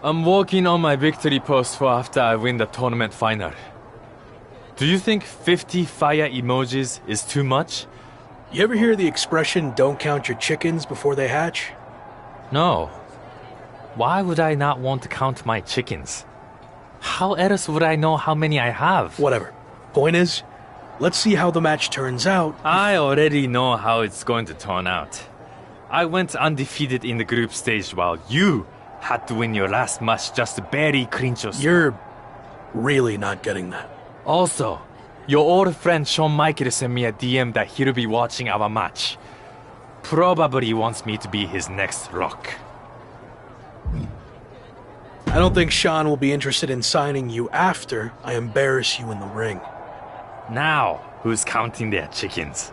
I'm working on my victory post for after I win the tournament final. Do you think 50 fire emojis is too much? You ever hear the expression, don't count your chickens before they hatch? No. Why would I not want to count my chickens? How else would I know how many I have? Whatever. Point is, let's see how the match turns out. I already know how it's going to turn out. I went undefeated in the group stage while you had to win your last match just to barely clinch your spot. You're really not getting that. Also, your old friend Shawn Michael sent me a DM that he'll be watching our match. Probably wants me to be his next Rock. I don't think Shawn will be interested in signing you after I embarrass you in the ring. Now, who's counting their chickens?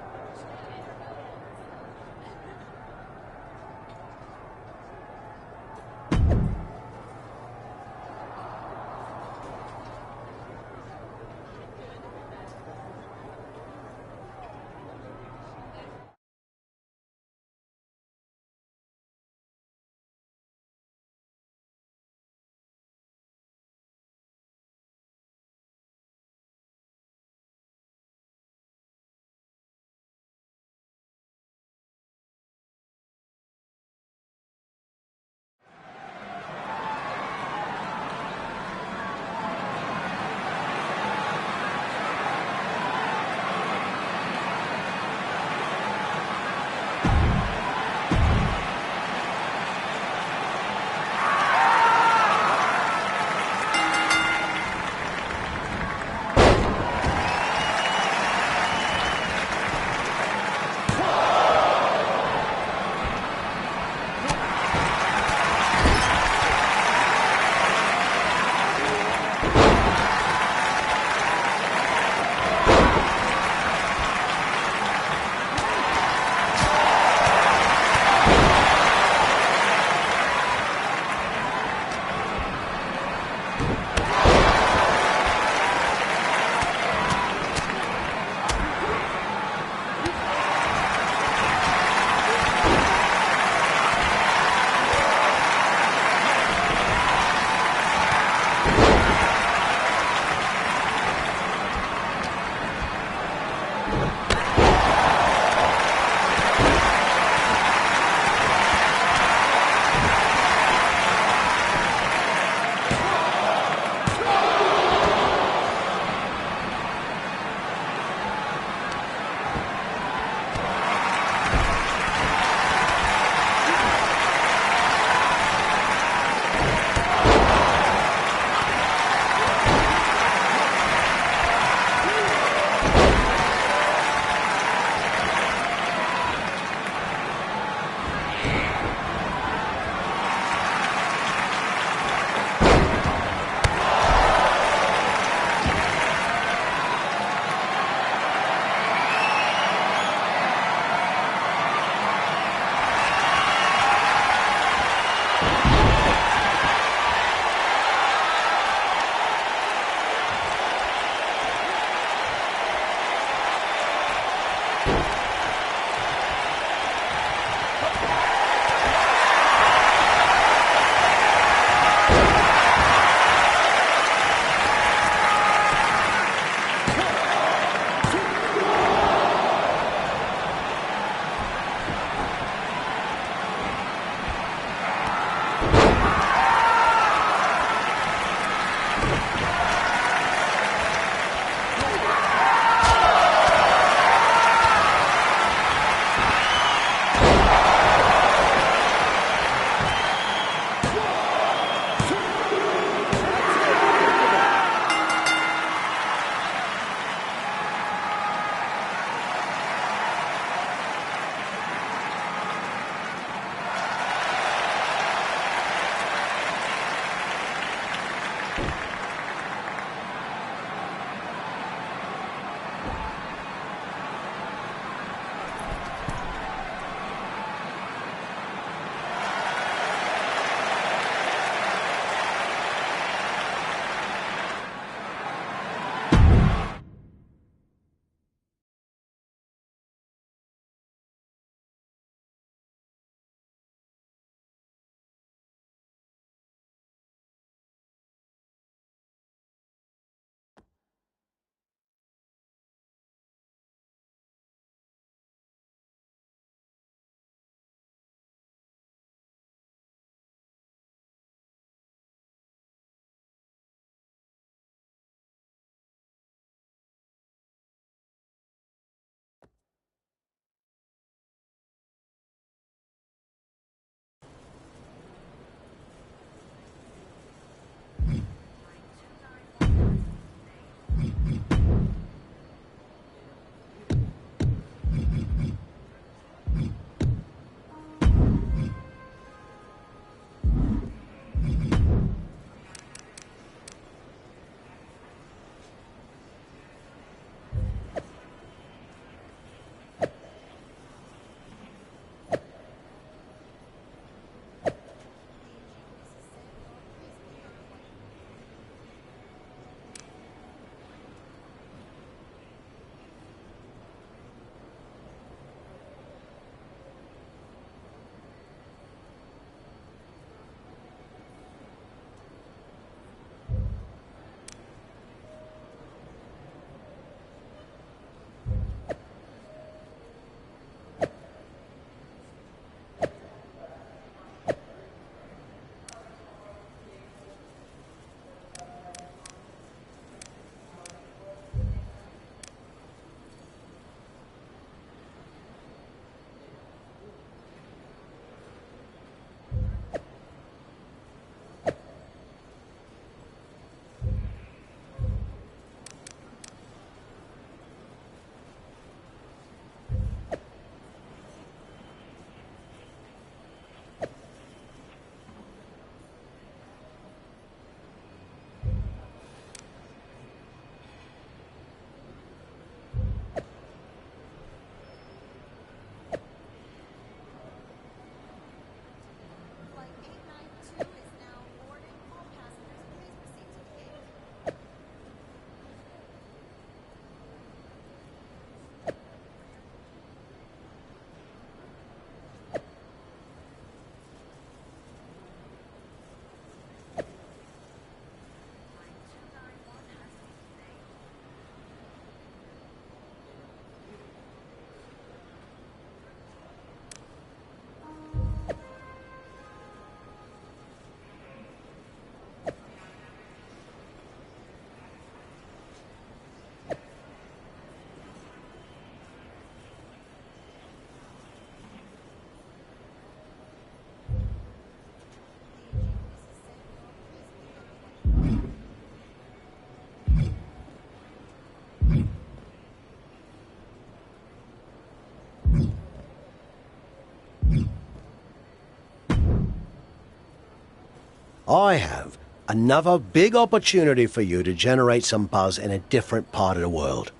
I have another big opportunity for you to generate some buzz in a different part of the world.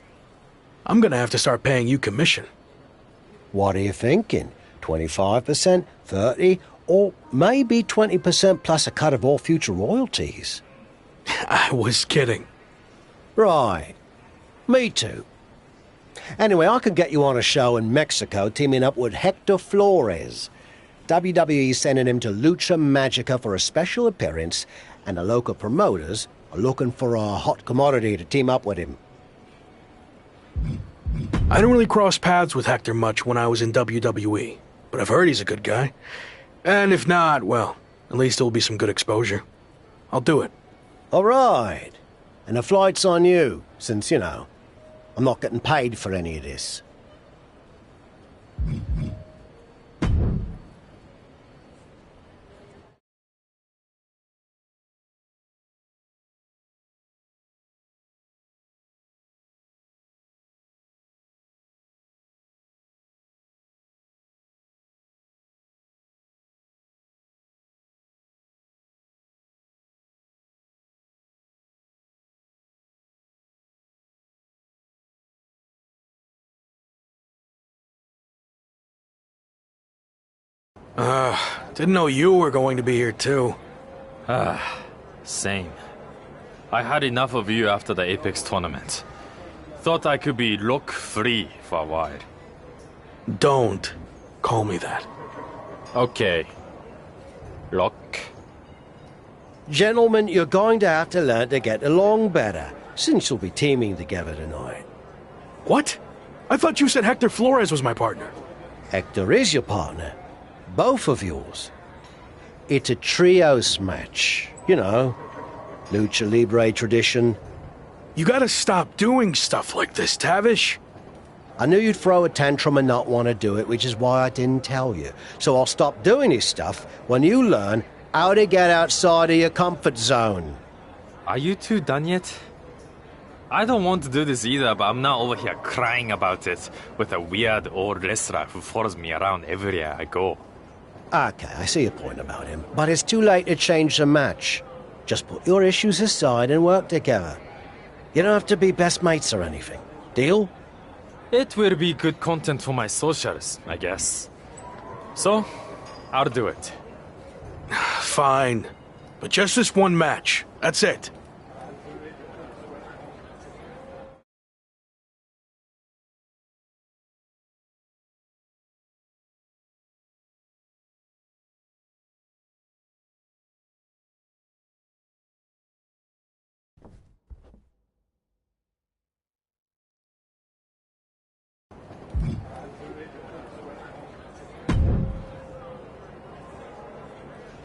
I'm gonna have to start paying you commission. What are you thinking? 25%, 30%, or maybe 20% plus a cut of all future royalties? I was kidding. Right. Me too. Anyway, I could get you on a show in Mexico teaming up with Hector Flores. WWE's sending him to Lucha Magica for a special appearance, and the local promoters are looking for a hot commodity to team up with him. I don't really cross paths with Hector much when I was in WWE, but I've heard he's a good guy. And if not, well, at least it'll be some good exposure. I'll do it. All right. And the flight's on you, since, you know, I'm not getting paid for any of this. Didn't know you were going to be here too. Same. I had enough of you after the Apex tournament. Thought I could be look-free for a while. Don't call me that. Okay. Lock. Gentlemen, you're going to have to learn to get along better, since you'll be teaming together tonight. What? I thought you said Hector Flores was my partner. Hector is your partner. Both of yours. It's a trios match. You know, Lucha Libre tradition. You gotta stop doing stuff like this, Tavish. I knew you'd throw a tantrum and not want to do it, which is why I didn't tell you. So I'll stop doing this stuff when you learn how to get outside of your comfort zone. Are you two done yet? I don't want to do this either, but I'm not over here crying about it with a weird old wrestler who follows me around everywhere I go. Okay, I see your point about him. But it's too late to change the match. Just put your issues aside and work together. You don't have to be best mates or anything. Deal? It will be good content for my socials, I guess. So, I'll do it. Fine. But just this one match. That's it.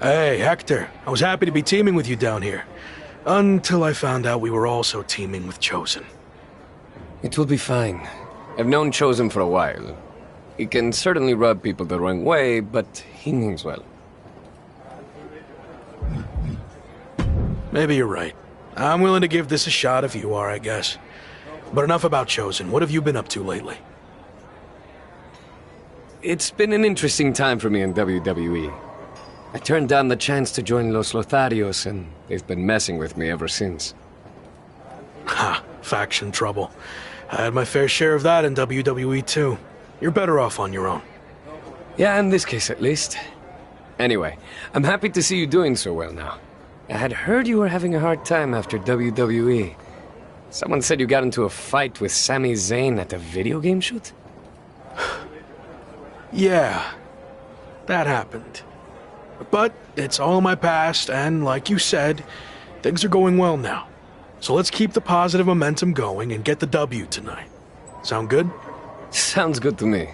Hey, Hector. I was happy to be teaming with you down here. Until I found out we were also teaming with Chosen. It will be fine. I've known Chosen for a while. He can certainly rub people the wrong way, but he means well. Maybe you're right. I'm willing to give this a shot if you are, I guess. But enough about Chosen. What have you been up to lately? It's been an interesting time for me in WWE. I turned down the chance to join Los Lotharios, and they've been messing with me ever since. Ha, faction trouble. I had my fair share of that in WWE too. You're better off on your own. Yeah, in this case at least. Anyway, I'm happy to see you doing so well now. I had heard you were having a hard time after WWE. Someone said you got into a fight with Sami Zayn at a video game shoot? Yeah, that happened. But it's all in my past, and like you said, things are going well now. So let's keep the positive momentum going and get the W tonight. Sound good? Sounds good to me.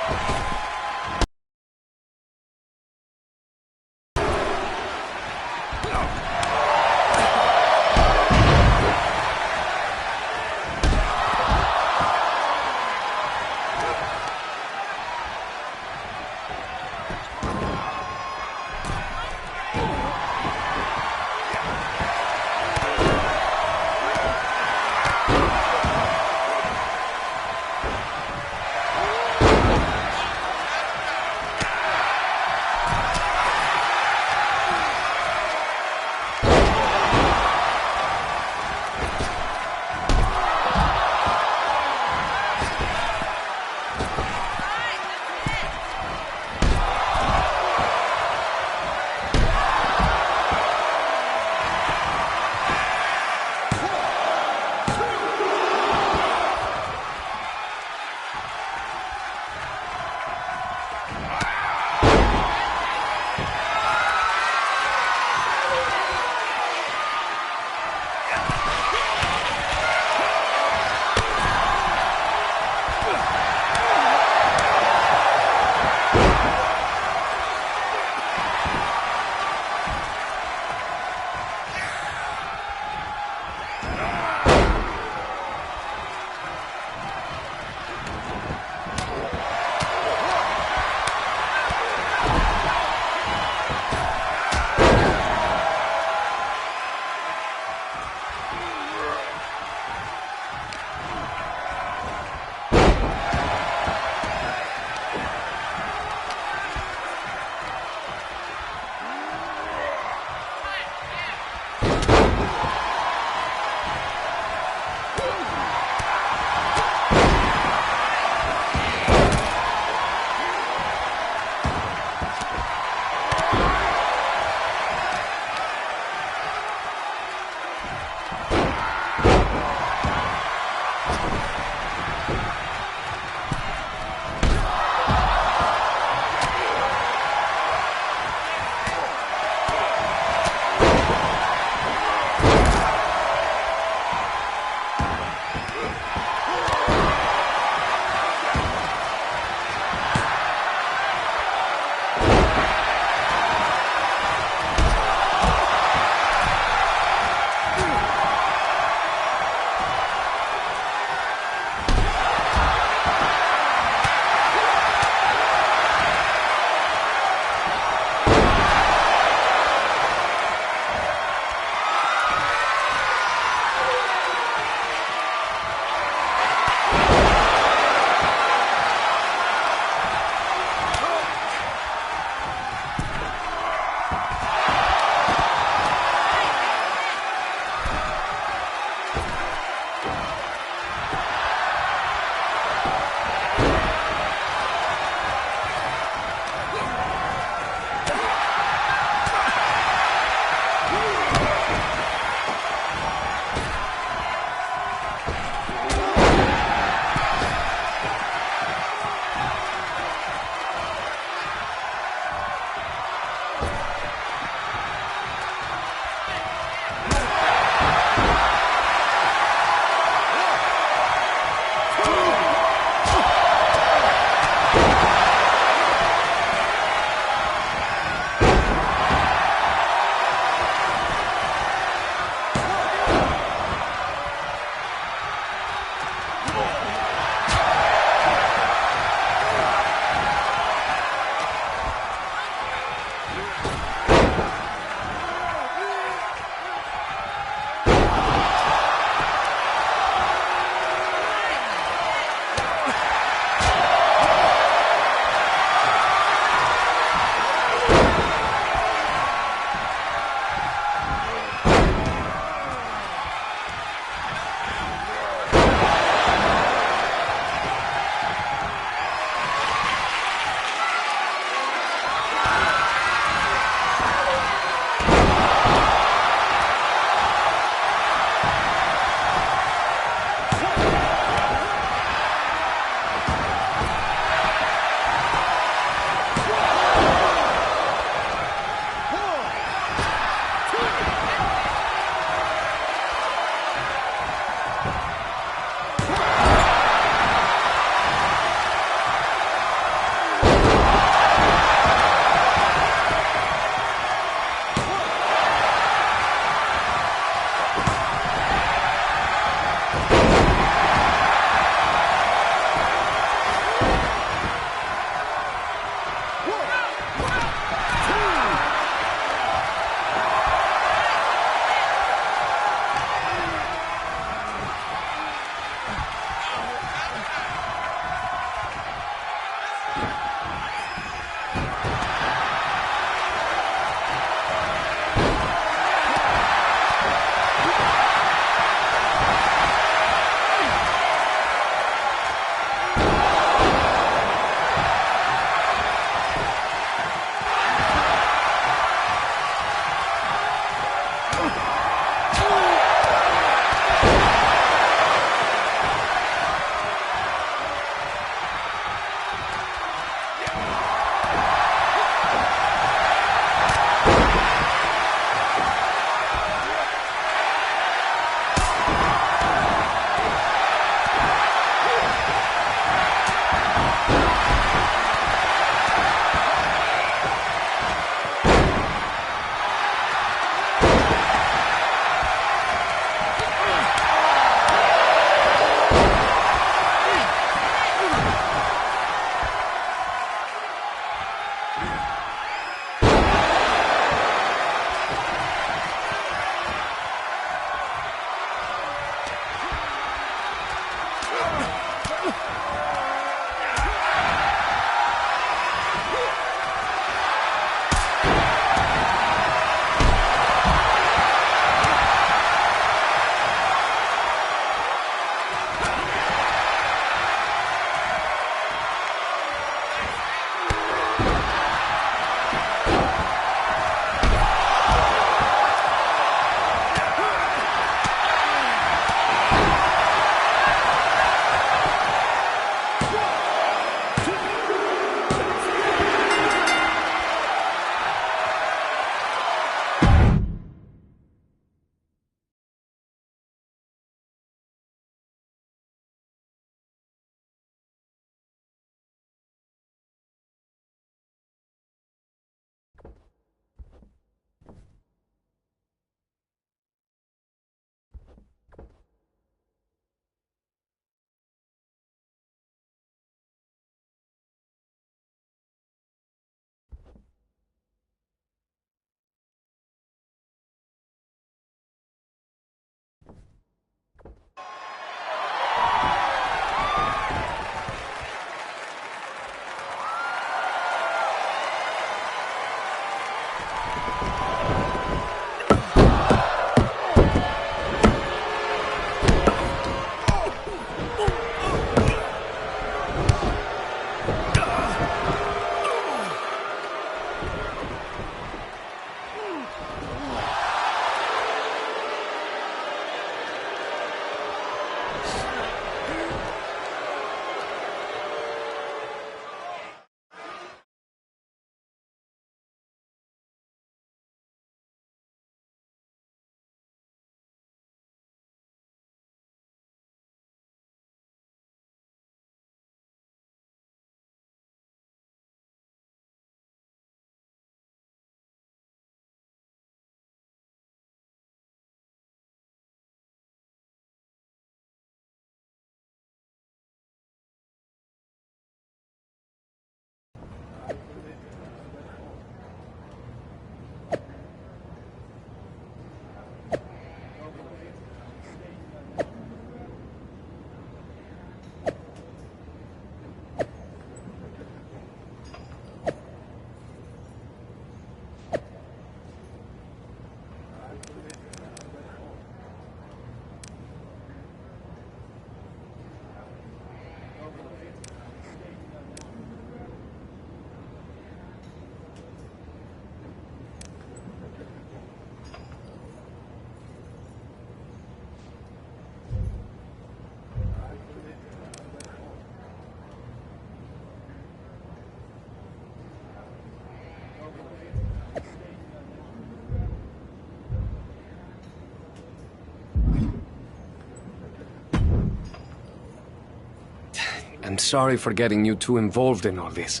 I'm sorry for getting you too involved in all this.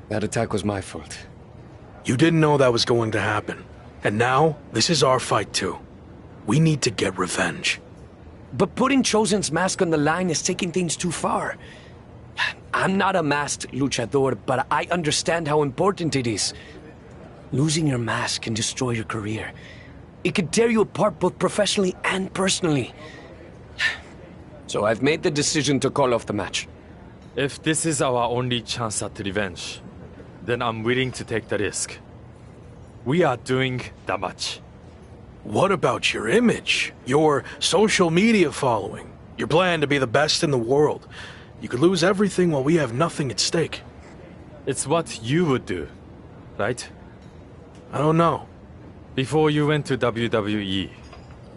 That attack was my fault. You didn't know that was going to happen. And now, this is our fight too. We need to get revenge. But putting Chosen's mask on the line is taking things too far. I'm not a masked luchador, but I understand how important it is. Losing your mask can destroy your career. It could tear you apart both professionally and personally. So I've made the decision to call off the match. If this is our only chance at revenge, then I'm willing to take the risk. We are doing the match. What about your image? Your social media following? Your plan to be the best in the world? You could lose everything while we have nothing at stake. It's what you would do, right? I don't know. Before you went to WWE,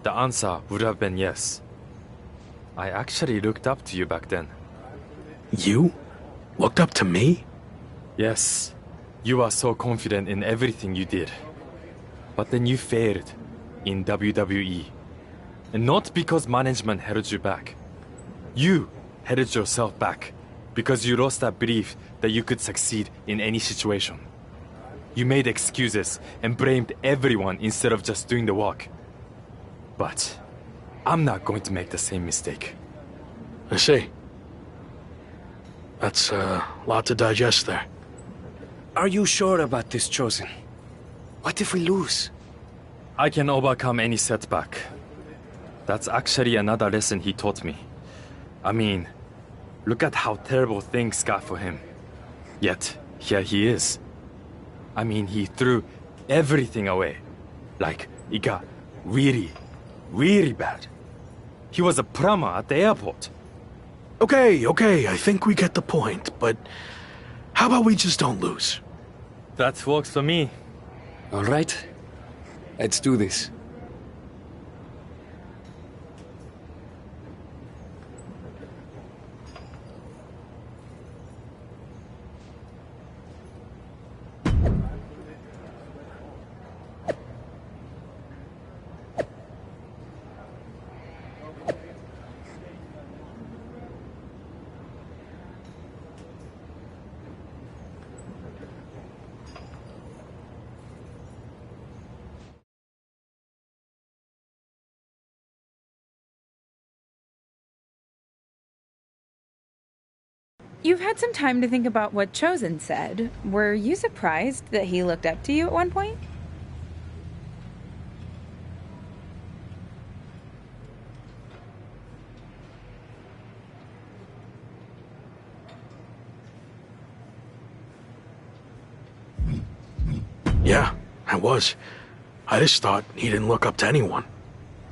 the answer would have been yes. I actually looked up to you back then. You? Looked up to me? Yes, you are so confident in everything you did. But then you failed in WWE. And not because management held you back. You held yourself back because you lost that belief that you could succeed in any situation. You made excuses and blamed everyone instead of just doing the work. But I'm not going to make the same mistake. I see. That's a lot to digest there. Are you sure about this, Chosen? What if we lose? I can overcome any setback. That's actually another lesson he taught me. I mean, look at how terrible things got for him. Yet, here he is. I mean, he threw everything away. Like, it got really, really bad. He was a plumber at the airport. Okay, I think we get the point, but how about we just don't lose? That works for me. All right. Let's do this. You've had some time to think about what Chosen said. Were you surprised that he looked up to you at one point? Yeah, I was. I just thought he didn't look up to anyone.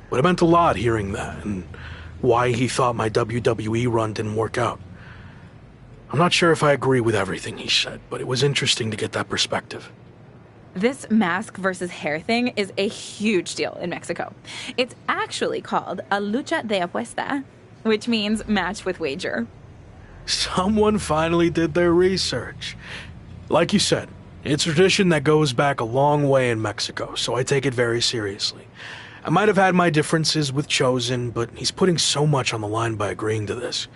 But it meant a lot hearing that, and why he thought my WWE run didn't work out. I'm not sure if I agree with everything he said, but it was interesting to get that perspective. This mask versus hair thing is a huge deal in Mexico. It's actually called a lucha de apuesta, which means match with wager. Someone finally did their research. Like you said, it's a tradition that goes back a long way in Mexico, so I take it very seriously. I might have had my differences with Chosen, but he's putting so much on the line by agreeing to this.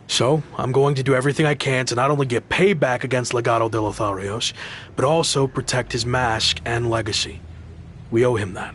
So, I'm going to do everything I can to not only get payback against Legado de Lotharios, but also protect his mask and legacy. We owe him that.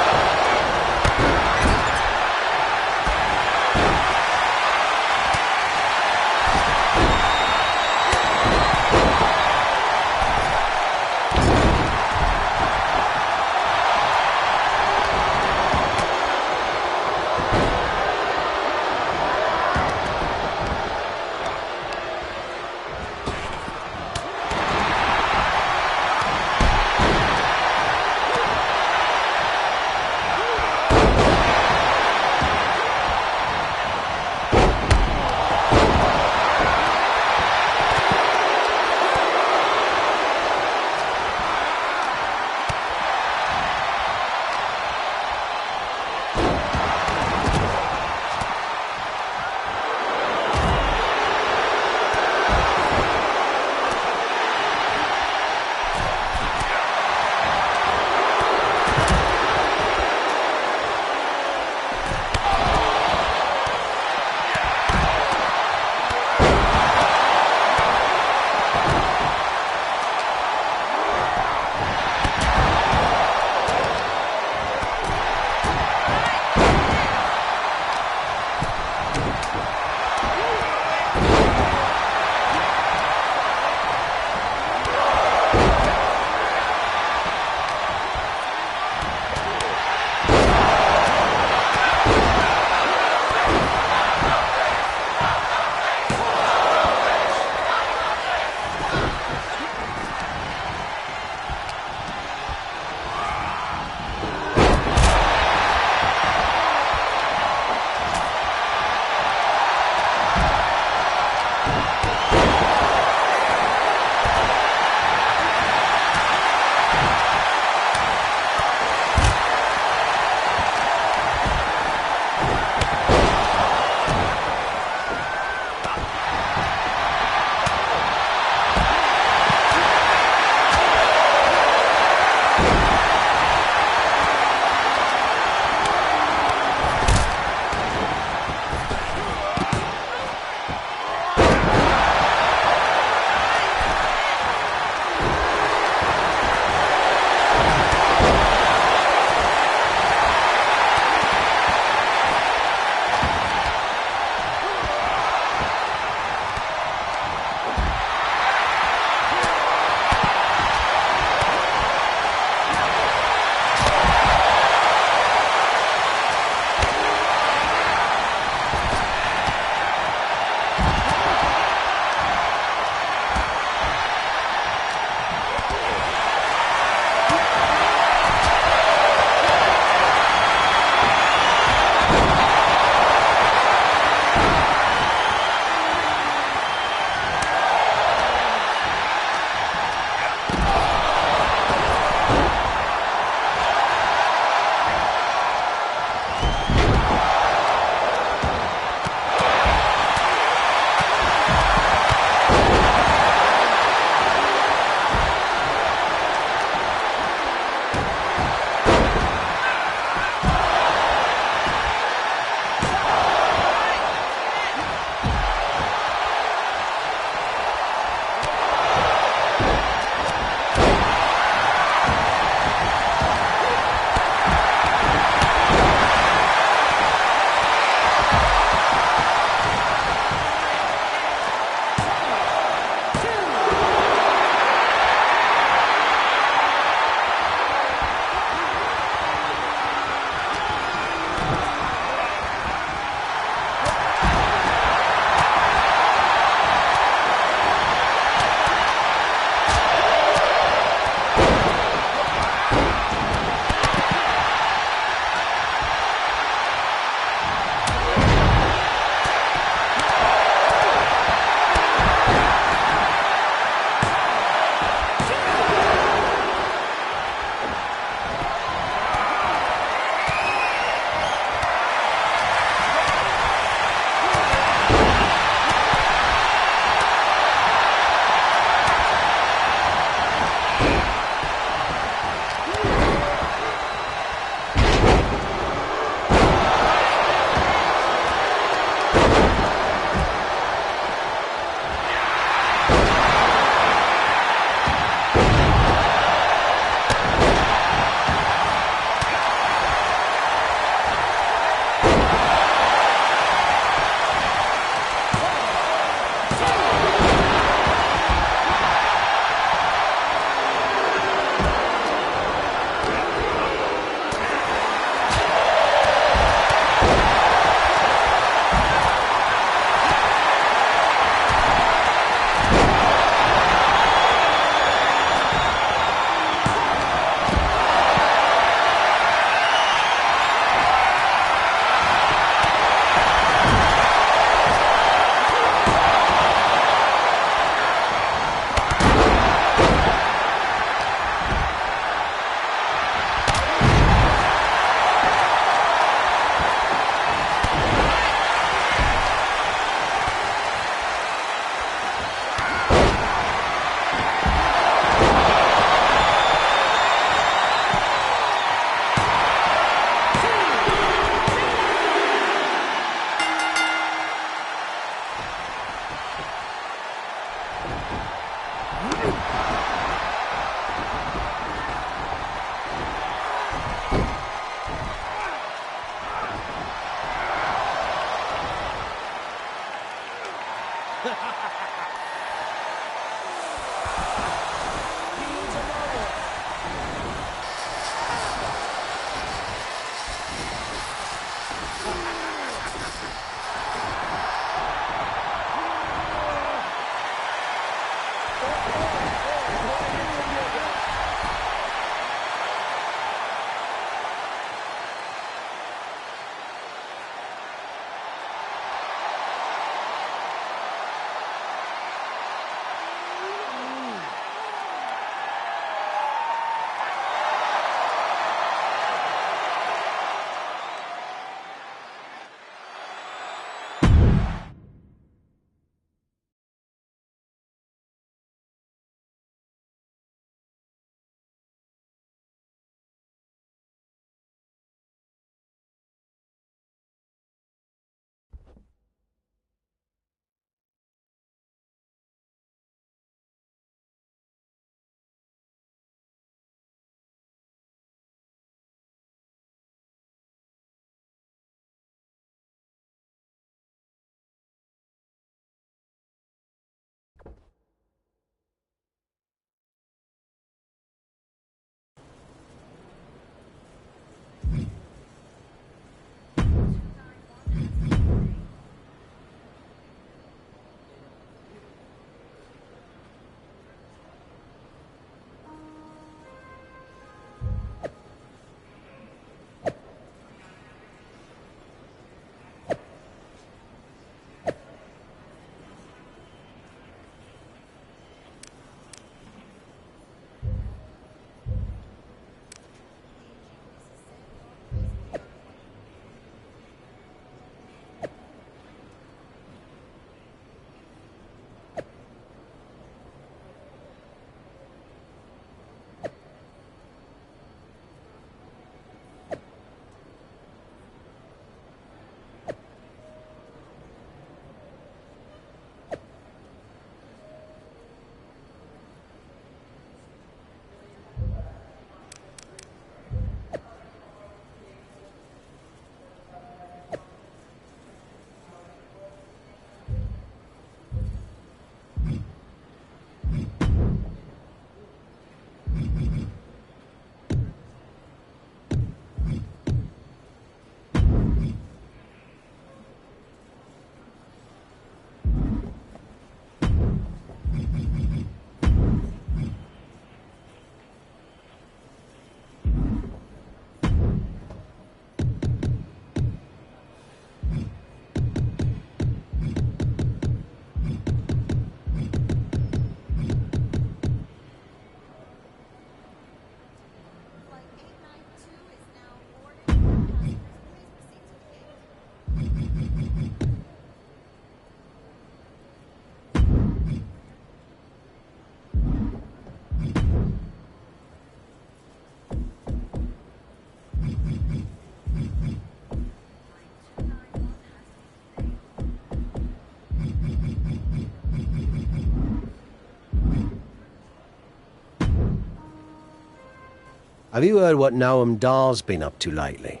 Have you heard what Noam Dar's been up to lately?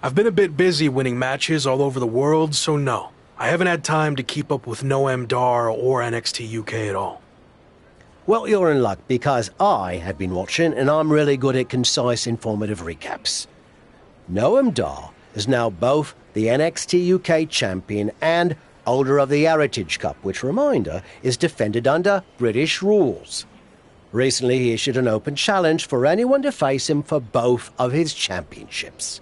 I've been a bit busy winning matches all over the world, so no. I haven't had time to keep up with Noam Dar or NXT UK at all. Well, you're in luck, because I have been watching, and I'm really good at concise, informative recaps. Noam Dar is now both the NXT UK champion and holder of the Heritage Cup, which, reminder, is defended under British rules. Recently, he issued an open challenge for anyone to face him for both of his championships.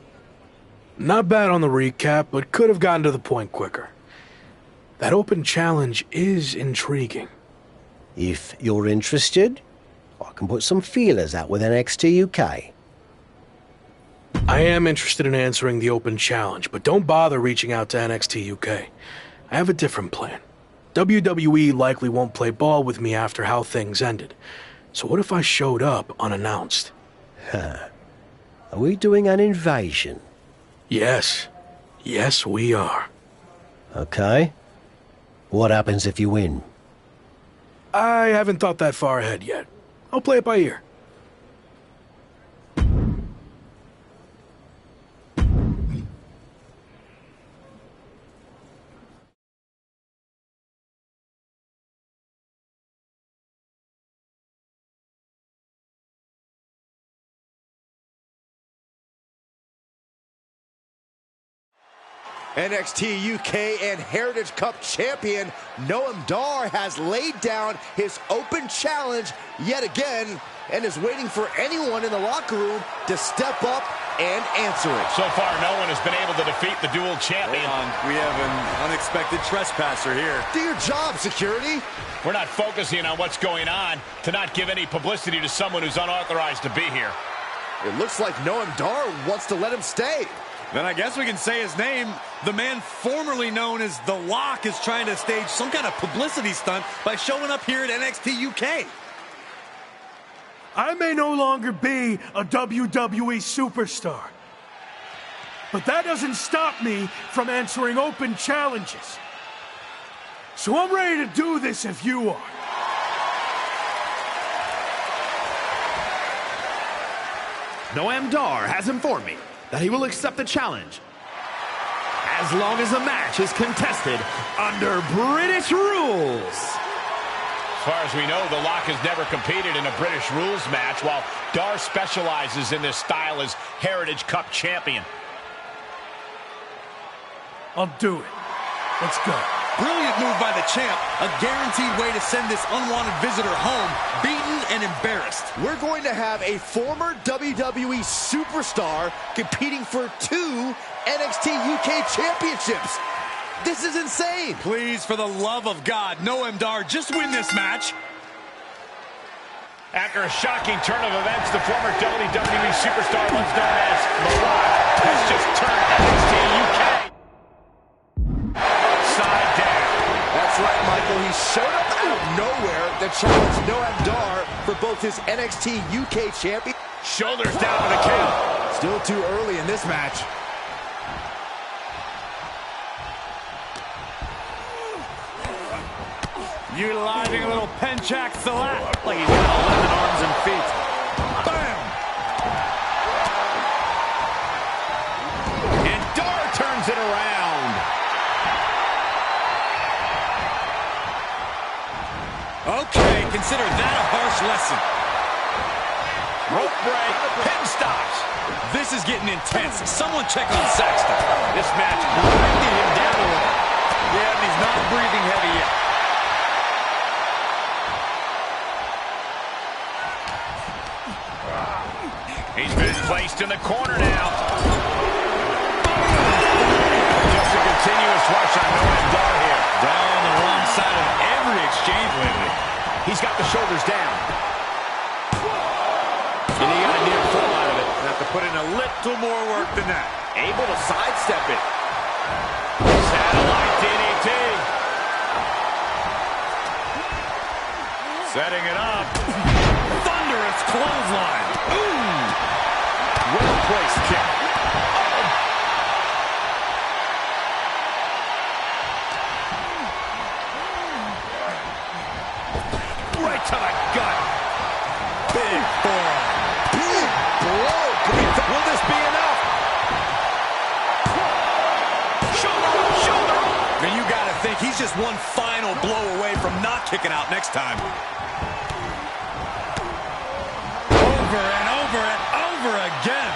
Not bad on the recap, but could have gotten to the point quicker. That open challenge is intriguing. If you're interested, I can put some feelers out with NXT UK. I am interested in answering the open challenge, but don't bother reaching out to NXT UK. I have a different plan. WWE likely won't play ball with me after how things ended. So what if I showed up unannounced? Are we doing an invasion? Yes. Yes, we are. Okay. What happens if you win? I haven't thought that far ahead yet. I'll play it by ear. NXT UK and Heritage Cup champion Noam Dar has laid down his open challenge yet again and is waiting for anyone in the locker room to step up and answer it. So far, no one has been able to defeat the dual champion. Hold on. We have an unexpected trespasser here. Do your job, security. We're not focusing on what's going on to not give any publicity to someone who's unauthorized to be here. It looks like Noam Dar wants to let him stay. Then I guess we can say his name. The man formerly known as The Lock is trying to stage some kind of publicity stunt by showing up here at NXT UK. I may no longer be a WWE superstar, but that doesn't stop me from answering open challenges. So I'm ready to do this if you are. Noam Dar has informed me that he will accept the challenge as long as the match is contested under British rules. As far as we know, The Lock has never competed in a British rules match, while Dar specializes in this style as Heritage Cup champion. I'll do it. Let's go. Brilliant move by the champ. A guaranteed way to send this unwanted visitor home, beaten and embarrassed. We're going to have a former WWE superstar competing for 2 NXT UK championships. This is insane. Please, for the love of God, Noam Dar, just win this match. After a shocking turn of events, the former WWE superstar, once known as The Lock, has just turned NXT UK upside down. That's right, Michael. He showed up out of nowhere to challenge Noam Dar for both his NXT UK champion. Shoulders down to the count. Still too early in this match. Utilizing a little Penchak Salat. Like he's got 11 arms and feet. Bam! And Dar turns it around. Okay, consider that a harsh lesson. Rope break, pin stops. This is getting intense. Someone check on Saxton. This match grinding him down a little. Yeah, and he's not breathing heavy yet. He's been placed in the corner now. Just a continuous rush on Noam Dar here. Down on the wrong side of every exchange lately. He's got the shoulders down. And he got a near fall out of it. Have to put in a little more work than that. Able to sidestep it. Satellite DDT. Setting it up. Thunderous clothesline. Ooh. Well-placed kick. Right to the gut. Big forearm. Big blow. Will this be enough? Shoulder. And you got to think he's just one final blow away from not kicking out next time. Over and over and over again.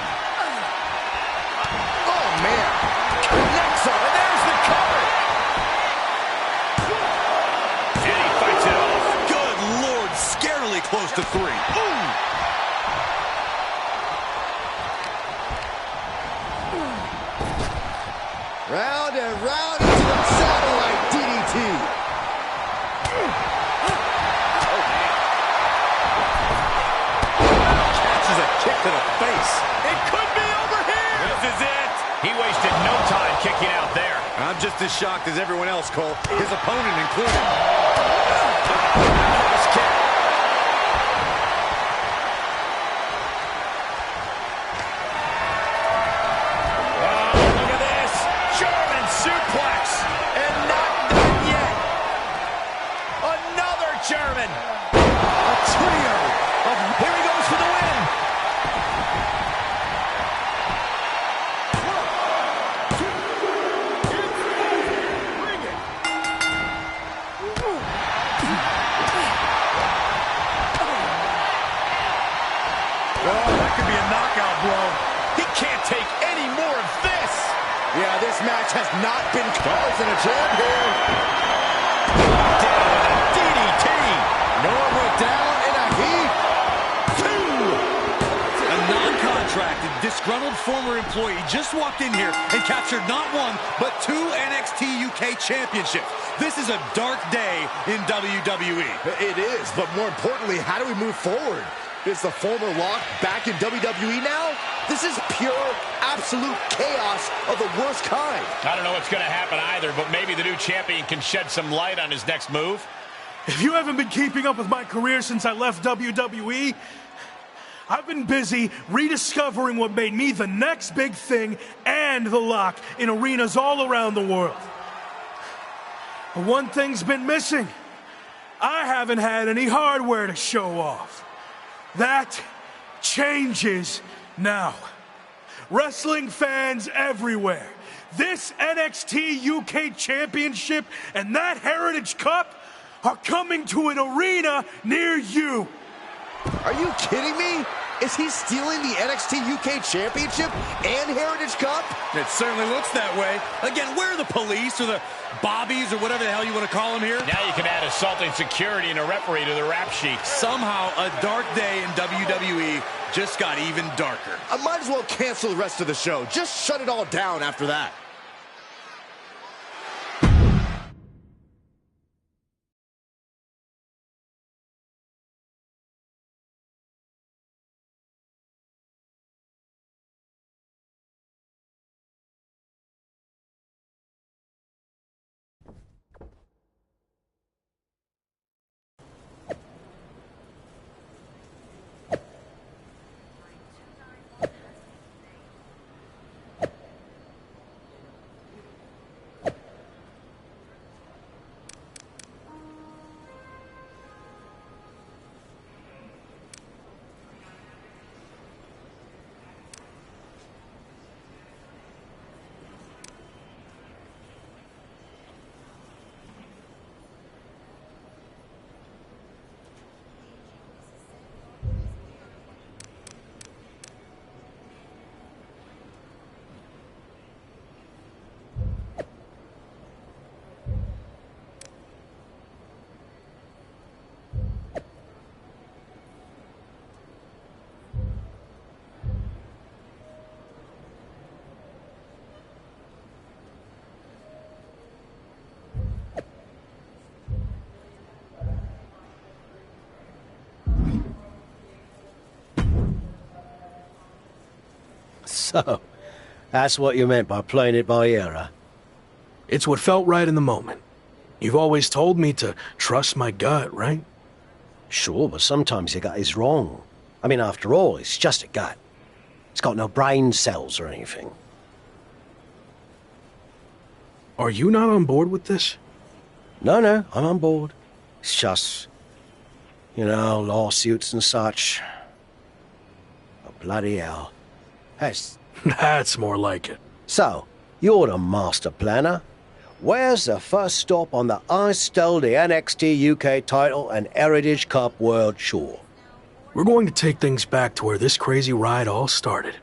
Oh, man. Connects on it. There's the cover. And he fights it off. Good Lord, scarily close to 3. Ooh. Round and round into the satellite DDT. Catches a kick to the face. It could be over here. This is it. He wasted no time kicking out there. I'm just as shocked as everyone else, Cole. His opponent included. Nice kick. Oh, look at this. German suplex. And not done yet. Another German. A trio. Here he goes for the win. match has not been close in a jam here. Down with a DDT. Noam went down in a heap. A non-contracted, disgruntled former employee just walked in here and captured not one, but 2 NXT UK championships. This is a dark day in WWE. It is, but more importantly, how do we move forward? Is the former Lock back in WWE now? This is pure, absolute chaos of the worst kind. I don't know what's going to happen either, but maybe the new champion can shed some light on his next move. If you haven't been keeping up with my career since I left WWE, I've been busy rediscovering what made me the next big thing and the Lock in arenas all around the world. But one thing's been missing. I haven't had any hardware to show off. That changes now. Wrestling fans everywhere, this NXT UK Championship and that Heritage Cup are coming to an arena near you. Are you kidding me? Is he stealing the NXT UK Championship and Heritage Cup? It certainly looks that way. Again, where are the police or the bobbies or whatever the hell you want to call them here? Now you can add assaulting security and a referee to the rap sheet. Somehow, a dark day in WWE just got even darker. I might as well cancel the rest of the show. Just shut it all down after that. So, that's what you meant by playing it by ear, huh? It's what felt right in the moment. You've always told me to trust my gut, right? Sure, but sometimes your gut is wrong. I mean, after all, it's just a gut. It's got no brain cells or anything. Are you not on board with this? No, I'm on board. It's just, you know, lawsuits and such. Oh, bloody hell. That's more like it. So, you're the master planner. Where's the first stop on the I stole the NXT UK title and Heritage Cup World Tour? We're going to take things back to where this crazy ride all started.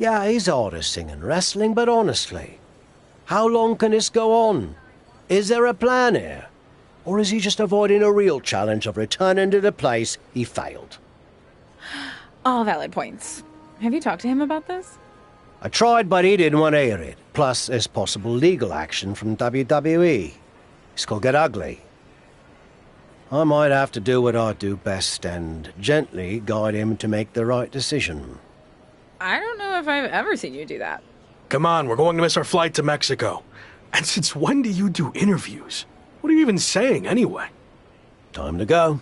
Yeah, he's hardest singing wrestling, but honestly, how long can this go on? Is there a plan here? Or is he just avoiding a real challenge of returning to the place he failed? All valid points. Have you talked to him about this? I tried, but he didn't want to hear it. Plus, there's possible legal action from WWE. This could get ugly. I might have to do what I do best and gently guide him to make the right decision. I don't know if I've ever seen you do that. Come on, we're going to miss our flight to Mexico. And since when do you do interviews? What are you even saying, anyway? Time to go.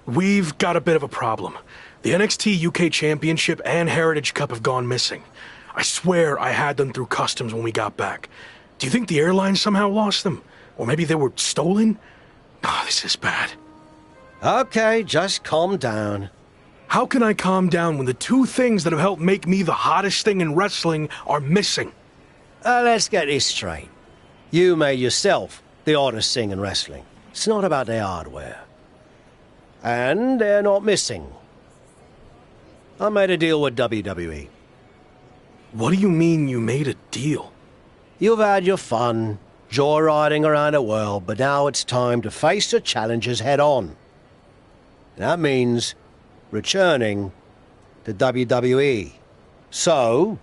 We've got a bit of a problem. The NXT UK Championship and Heritage Cup have gone missing. I swear I had them through customs when we got back. Do you think the airline somehow lost them? Or maybe they were stolen? Oh, this is bad. Okay, just calm down. How can I calm down when the two things that have helped make me the hottest thing in wrestling are missing? Let's get this straight. You made yourself the hottest thing in wrestling. It's not about the hardware. And they're not missing. I made a deal with WWE. What do you mean you made a deal? You've had your fun, joyriding around the world, but now it's time to face the challenges head on. That means returning to WWE. So,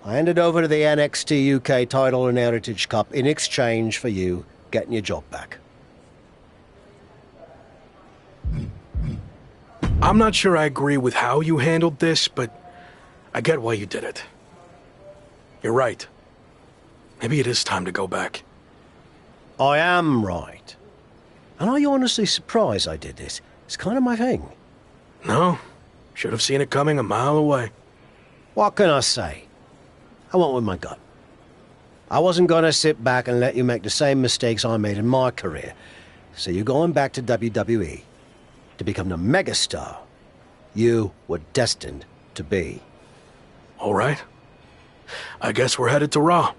I handed over to the NXT UK title and Heritage Cup in exchange for you getting your job back. I'm not sure I agree with how you handled this, but I get why you did it. You're right. Maybe it is time to go back. I am right. And are you honestly surprised I did this? It's kind of my thing. No. Should have seen it coming a mile away. What can I say? I went with my gut. I wasn't going to sit back and let you make the same mistakes I made in my career. So you're going back to WWE to become the megastar you were destined to be. All right. I guess we're headed to Raw.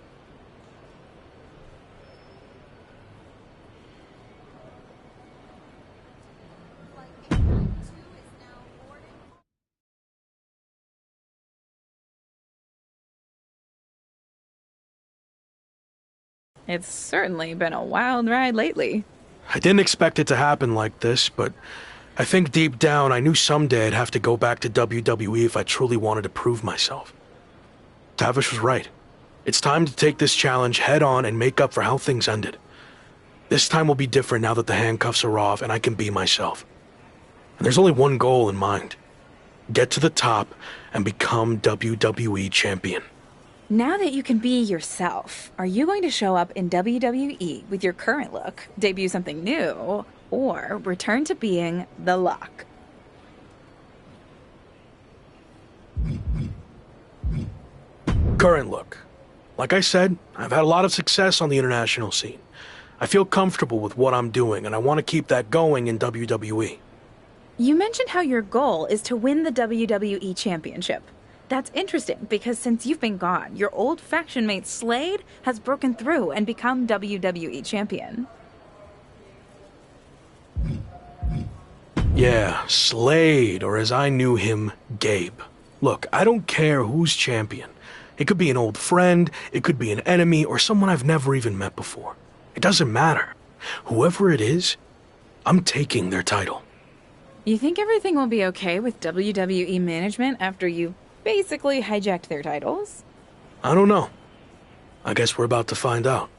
It's certainly been a wild ride lately. I didn't expect it to happen like this, but I think deep down I knew someday I'd have to go back to WWE if I truly wanted to prove myself. Tavish was right. It's time to take this challenge head on and make up for how things ended. This time will be different now that the handcuffs are off and I can be myself. And there's only one goal in mind. Get to the top and become WWE champion. Now that you can be yourself, are you going to show up in WWE with your current look, debut something new, or return to being the Lock? Current look. Like I said, I've had a lot of success on the international scene. I feel comfortable with what I'm doing, and I want to keep that going in WWE. You mentioned how your goal is to win the WWE Championship. That's interesting, because since you've been gone, your old faction mate Slade has broken through and become WWE Champion. Yeah, Slade, or as I knew him, Gabe. Look, I don't care who's champion. It could be an old friend, it could be an enemy, or someone I've never even met before. It doesn't matter. Whoever it is, I'm taking their title. You think everything will be okay with WWE management after you basically hijacked their titles? I don't know. I guess we're about to find out.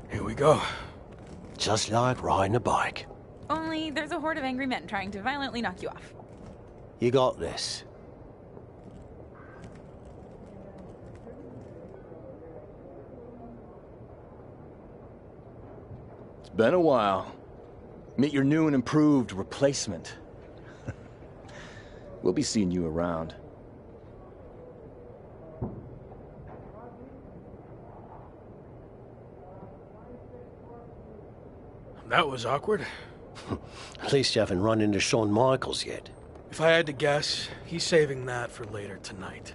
Here we go. Just like riding a bike. Only there's a horde of angry men trying to violently knock you off. You got this. It's been a while. Meet your new and improved replacement. We'll be seeing you around. That was awkward. At least you haven't run into Shawn Michaels yet. If I had to guess, he's saving that for later tonight.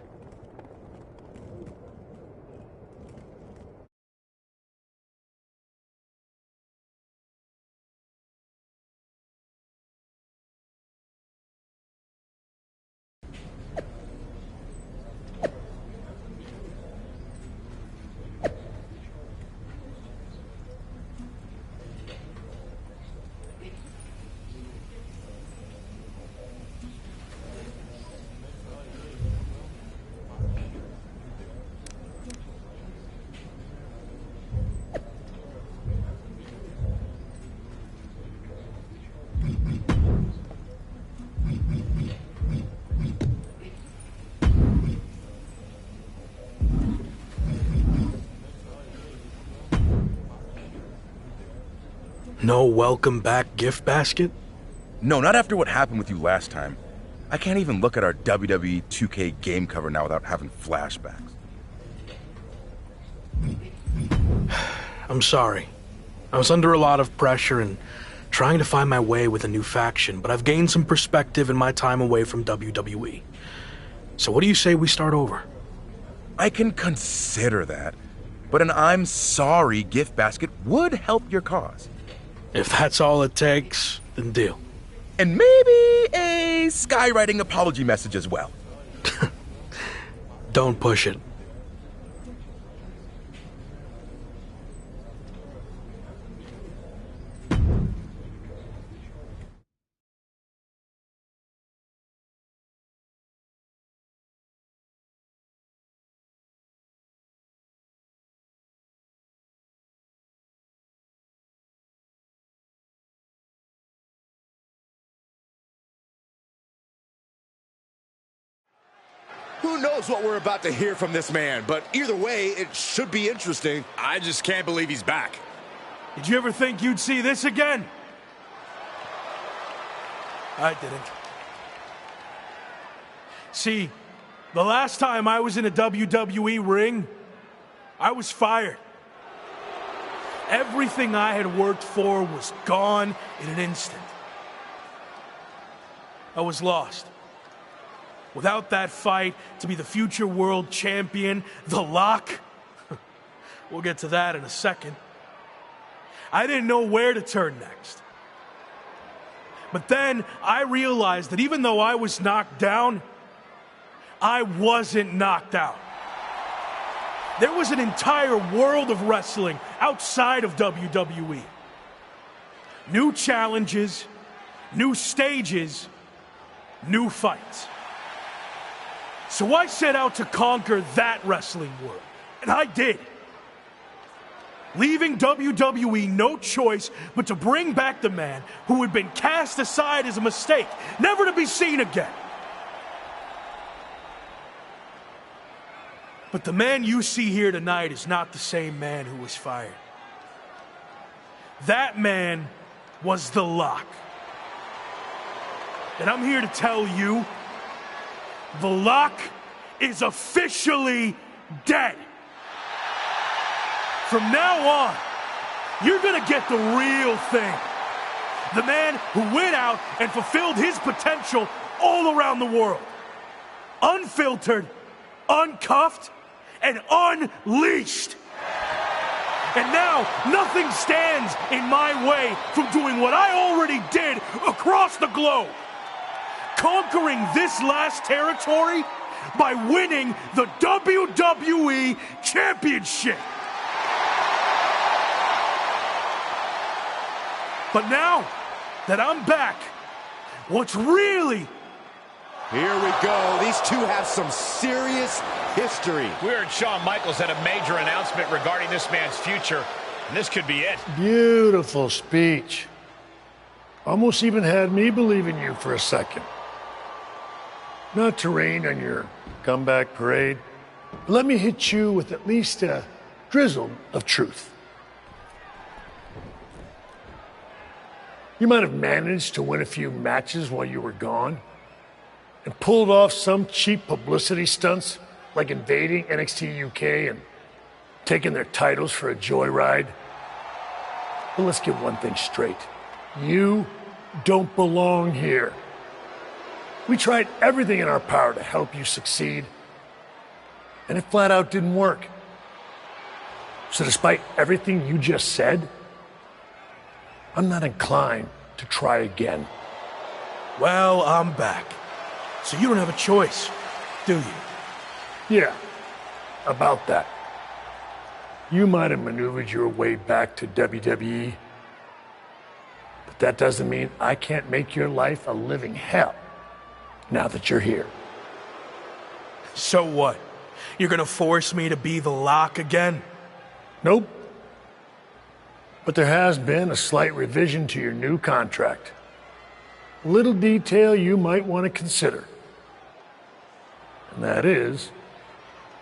No welcome back gift basket? No, not after what happened with you last time. I can't even look at our WWE 2K game cover now without having flashbacks. I'm sorry. I was under a lot of pressure and trying to find my way with a new faction, but I've gained some perspective in my time away from WWE. So what do you say we start over? I can consider that, but an I'm sorry gift basket would help your cause. If that's all it takes, then deal. And maybe a skywriting apology message as well. Don't push it. Who knows what we're about to hear from this man, but either way, it should be interesting. I just can't believe he's back. Did you ever think you'd see this again? I didn't. See, the last time I was in a WWE ring, I was fired. Everything I had worked for was gone in an instant. I was lost. Without that fight to be the future world champion, The Lock, we'll get to that in a second. I didn't know where to turn next. But then I realized that even though I was knocked down, I wasn't knocked out. There was an entire world of wrestling outside of WWE. New challenges, new stages, new fights. So I set out to conquer that wrestling world, and I did. Leaving WWE no choice but to bring back the man who had been cast aside as a mistake, never to be seen again. But the man you see here tonight is not the same man who was fired. That man was The Lock. And I'm here to tell you, The Lock is officially dead. From now on, you're gonna get the real thing. The man who went out and fulfilled his potential all around the world. Unfiltered, uncuffed, and unleashed. And now, nothing stands in my way from doing what I already did across the globe. Conquering this last territory by winning the WWE Championship. But now that I'm back, what's really... Here we go. These two have some serious history. We heard Shawn Michaels had a major announcement regarding this man's future, and this could be it. Beautiful speech. Almost even had me believe in you for a second. Not to rain on your comeback parade, but let me hit you with at least a drizzle of truth. You might have managed to win a few matches while you were gone and pulled off some cheap publicity stunts like invading NXT UK and taking their titles for a joyride. But let's get one thing straight. You don't belong here. We tried everything in our power to help you succeed, and it flat out didn't work. So despite everything you just said, I'm not inclined to try again. Well, I'm back. So you don't have a choice, do you? Yeah, about that. You might have maneuvered your way back to WWE, but that doesn't mean I can't make your life a living hell now that you're here. So what? You're gonna force me to be The Lock again? Nope. But there has been a slight revision to your new contract. A little detail you might want to consider. And that is,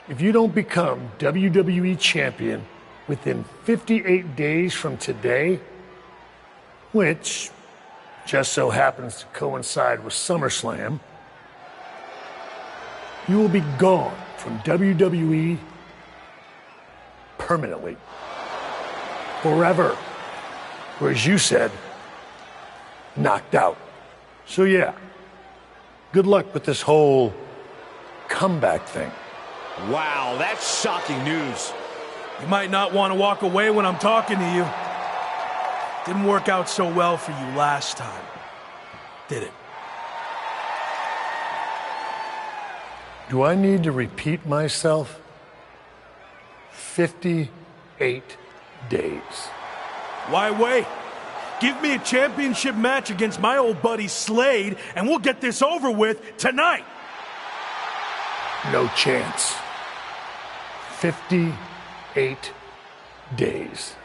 if you don't become WWE champion within 58 days from today, which just so happens to coincide with SummerSlam, You will be gone from WWE permanently. Forever. Or as you said, knocked out. So yeah, good luck with this whole comeback thing. Wow, that's shocking news. You might not want to walk away when I'm talking to you. Didn't work out so well for you last time, did it? Do I need to repeat myself? 58 days. Why wait? Give me a championship match against my old buddy Slade, and we'll get this over with tonight. No chance. 58 days.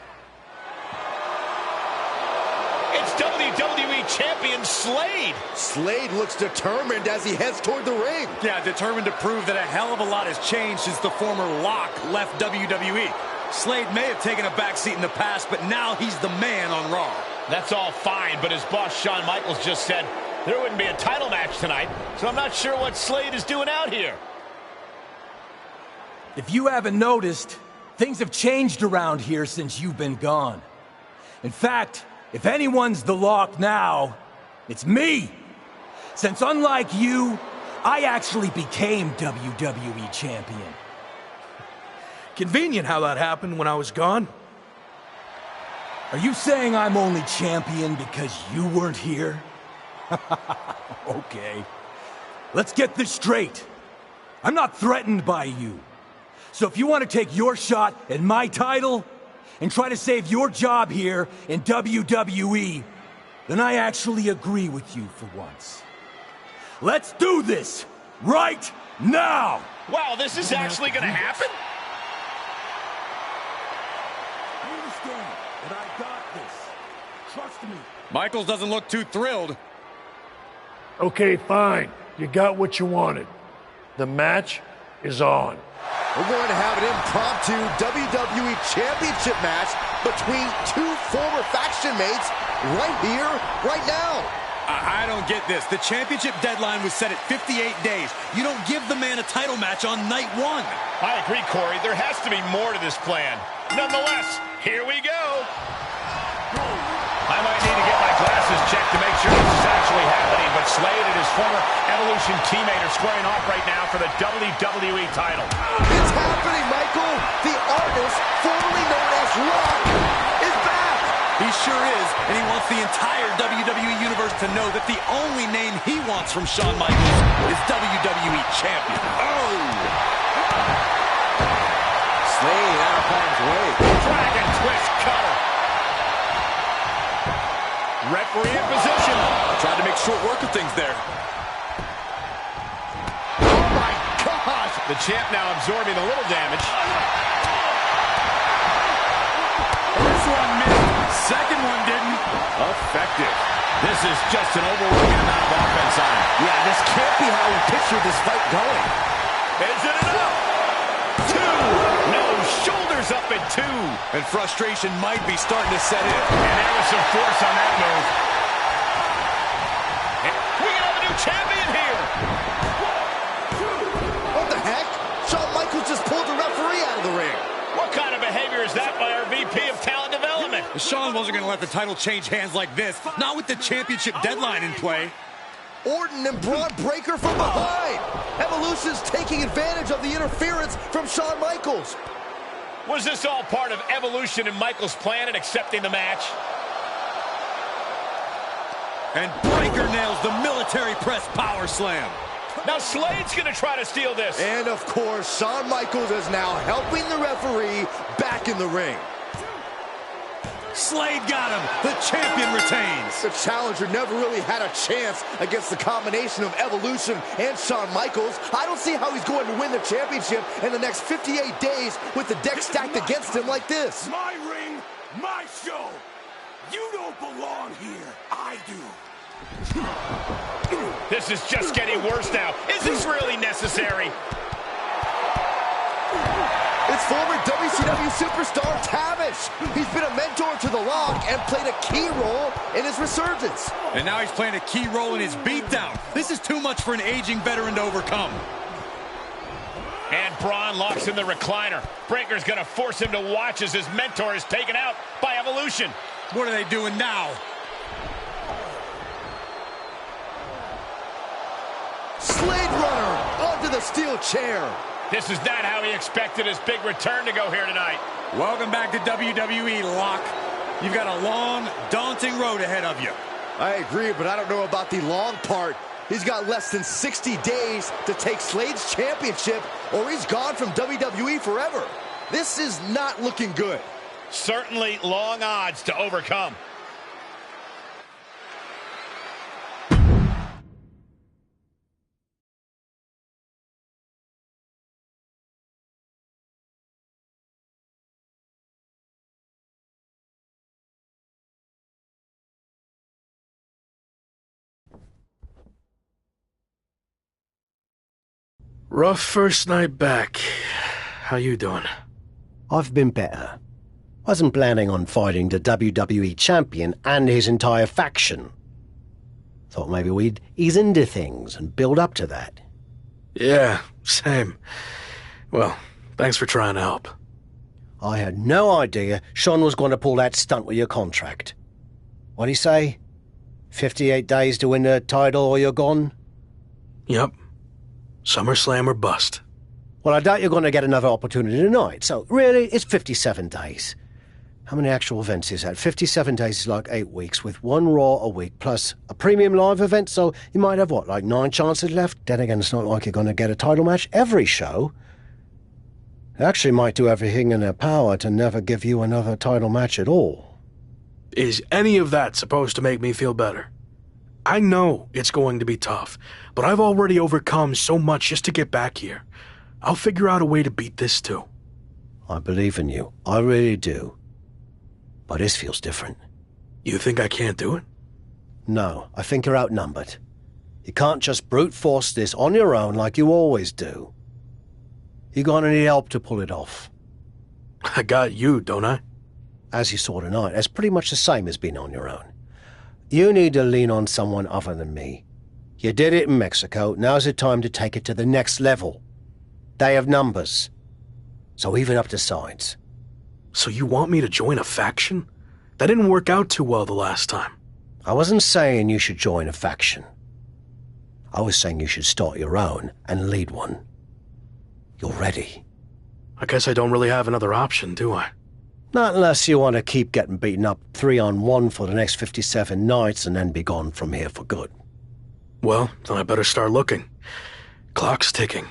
It's WWE Champion Slade. Slade looks determined as he heads toward the ring. Yeah, determined to prove that a hell of a lot has changed since the former Lock left WWE. Slade may have taken a backseat in the past, but now he's the man on Raw. That's all fine, but as boss Shawn Michaels just said, there wouldn't be a title match tonight, so I'm not sure what Slade is doing out here. If you haven't noticed, things have changed around here since you've been gone. In fact, if anyone's the Lock now, it's me. Since unlike you, I actually became WWE Champion. Convenient how that happened when I was gone. Are you saying I'm only champion because you weren't here? Okay. Let's get this straight. I'm not threatened by you. So if you want to take your shot at my title and try to save your job here in WWE, then I actually agree with you for once. Let's do this right now! Wow, this is actually going to happen? I understand, but I got this. Trust me. Michaels doesn't look too thrilled. Okay, fine. You got what you wanted. The match is on. We're going to have an impromptu WWE Championship match between two former faction mates right here, right now. I don't get this. The championship deadline was set at 58 days. You don't give the man a title match on night one. I agree, Corey. There has to be more to this plan. Nonetheless, here we go. I might need to get my glasses checked to make sure this is actually happening, but Slade and his former Evolution teammate are squaring off right now for the WWE title. It's happening, Michael. The artist, formerly known as Rock, is back. He sure is, and he wants the entire WWE Universe to know that the only name he wants from Shawn Michaels is WWE Champion. Oh! Slade out of harm's way. Dragon twist cutter. Referee in position. Tried to make short work of things there. Oh my gosh! The champ now absorbing a little damage. First one missed. Second one didn't. Effective. This is just an overwhelming amount of offense on him. Yeah, this can't be how we pictured this fight going. Is it enough? Two. No, shoulders up at two. And frustration might be starting to set in. And there was some force on that move. And we have a new champion here. What the heck? Shawn Michaels just pulled the referee out of the ring. What kind of behavior is that by our VP of Talent Development? Shawn wasn't going to let the title change hands like this. Not with the championship deadline in play. Orton and Braun Breaker from behind. Evolution's taking advantage of the interference from Shawn Michaels. Was this all part of Evolution and Michaels' plan in accepting the match? And Breaker nails the military press power slam. Now Slade's going to try to steal this. And of course, Shawn Michaels is now helping the referee back in the ring. Slade got him. The champion retains. The challenger never really had a chance against the combination of Evolution and Shawn Michaels. I don't see how he's going to win the championship in the next 58 days with the deck stacked against him like this. My ring, my show. You don't belong here. I do. This is just getting worse now. Is this really necessary? It's former WCW superstar Tavish. He's been a mentor to the Lock and played a key role in his resurgence. And now he's playing a key role in his beatdown. This is too much for an aging veteran to overcome. And Braun locks in the recliner. Breaker's gonna force him to watch as his mentor is taken out by Evolution. What are they doing now? Slade Runner onto the steel chair. This is not how he expected his big return to go here tonight. Welcome back to WWE, Locke. You've got a long, daunting road ahead of you. I agree, but I don't know about the long part. He's got less than 60 days to take Slade's championship, or he's gone from WWE forever. This is not looking good. Certainly long odds to overcome. Rough first night back. How you doing? I've been better. Wasn't planning on fighting the WWE champion and his entire faction. Thought maybe we'd ease into things and build up to that. Yeah, same. Well, thanks for trying to help. I had no idea Sean was going to pull that stunt with your contract. What'd he say? 58 days to win the title or you're gone? Yep. SummerSlam or bust. Well, I doubt you're going to get another opportunity tonight, so really, it's 57 days. How many actual events is that? 57 days is like 8 weeks, with one Raw a week, plus a premium live event, so you might have, what, like 9 chances left? Then again, it's not like you're going to get a title match every show. They actually might do everything in their power to never give you another title match at all. Is any of that supposed to make me feel better? I know it's going to be tough, but I've already overcome so much just to get back here. I'll figure out a way to beat this too. I believe in you. I really do. But this feels different. You think I can't do it? No, I think you're outnumbered. You can't just brute force this on your own like you always do. You're gonna need help to pull it off. I got you, don't I? As you saw tonight, that's pretty much the same as being on your own. You need to lean on someone other than me. You did it in Mexico, now's the time to take it to the next level. They have numbers. So even up the sides. So you want me to join a faction? That didn't work out too well the last time. I wasn't saying you should join a faction. I was saying you should start your own and lead one. You're ready. I guess I don't really have another option, do I? Not unless you want to keep getting beaten up 3-on-1 for the next 57 nights and then be gone from here for good. Well, then I better start looking. Clock's ticking.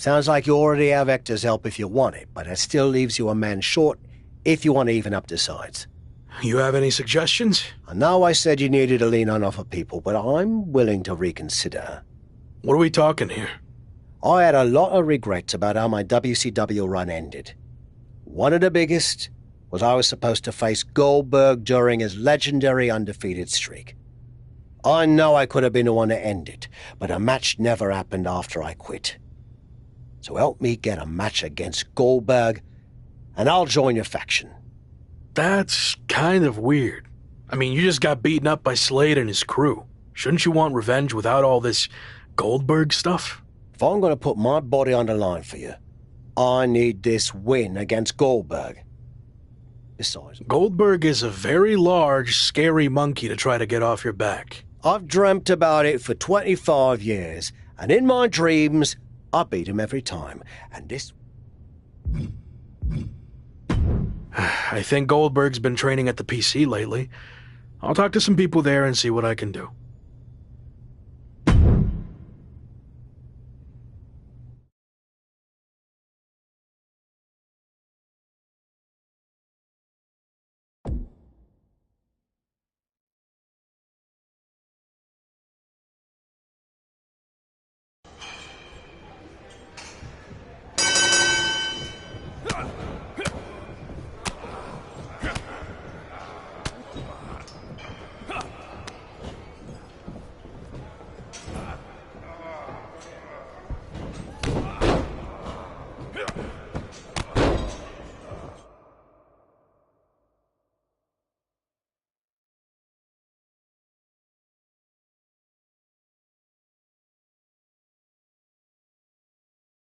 Sounds like you already have Hector's help if you want it, but it still leaves you a man short if you want to even up the sides. You have any suggestions? I know I said you needed to lean on other people, but I'm willing to reconsider. What are we talking here? I had a lot of regrets about how my WCW run ended. One of the biggest was I was supposed to face Goldberg during his legendary undefeated streak. I know I could have been the one to end it, but a match never happened after I quit. So help me get a match against Goldberg, and I'll join your faction. That's kind of weird. I mean, you just got beaten up by Slade and his crew. Shouldn't you want revenge without all this Goldberg stuff? If I'm going to put my body on the line for you, I need this win against Goldberg. Besides, Goldberg is a very large, scary monkey to try to get off your back. I've dreamt about it for 25 years, and in my dreams, I beat him every time, and this... I think Goldberg's been training at the PC lately. I'll talk to some people there and see what I can do.